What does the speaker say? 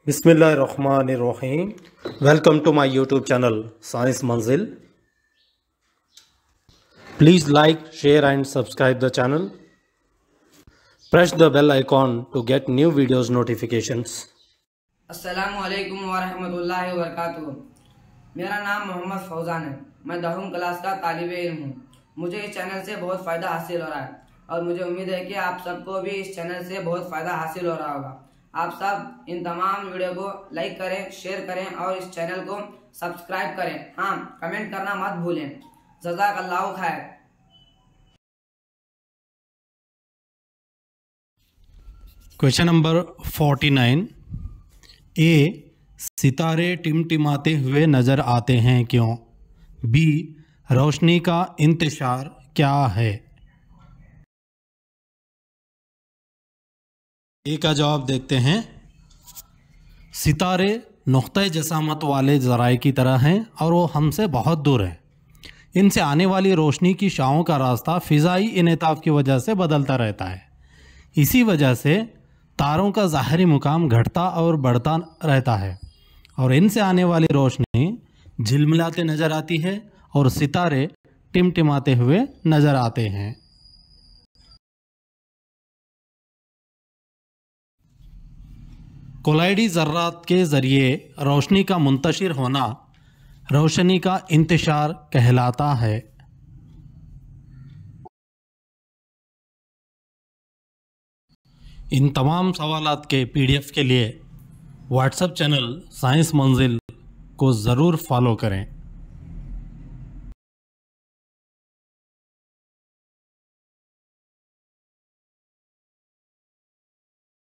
बिस्मिल्लाहिर्रहमानिर्रहीम। Welcome to my YouTube channel science Manzil. Please like, share and subscribe the channel. Press the bell icon to get new videos notifications. अस्सलामु अलैकुम वरहमतुल्लाहि वबरकातुहू। मेरा नाम मोहम्मद फौजान है। मैं 10वीं क्लास का तालिब इल्म हूँ। मुझे इस चैनल से बहुत फ़ायदा हासिल हो रहा है और मुझे उम्मीद है कि आप सबको भी इस चैनल से बहुत फ़ायदा हासिल हो रहा होगा। आप सब इन तमाम वीडियो को लाइक करें, शेयर करें और इस चैनल को सब्सक्राइब करें। हाँ, कमेंट करना मत भूलें। जज़ाकल्लाहु खैर। Question number 49। ए, सितारे टिमटिमाते हुए नज़र आते हैं क्यों? बी, रोशनी का इंतशार क्या है? ए का जवाब देखते हैं। सितारे नुक्ते जसामत वाले ज़राए की तरह हैं और वो हमसे बहुत दूर हैं। इनसे आने वाली रोशनी की शाओं का रास्ता फ़िज़ाई इनेताफ़ की वजह से बदलता रहता है। इसी वजह से तारों का ज़ाहरी मुकाम घटता और बढ़ता रहता है और इनसे आने वाली रोशनी झिलमिलाते नज़र आती है और सितारे टिमटिमाते हुए नज़र आते हैं। कोलाइडी ज़र्रात के ज़रिए रोशनी का मुंतशिर होना रोशनी का इंतशार कहलाता है। इन तमाम सवालात के PDF के लिए व्हाट्सएप चैनल साइंस मंजिल को ज़रूर फॉलो करें।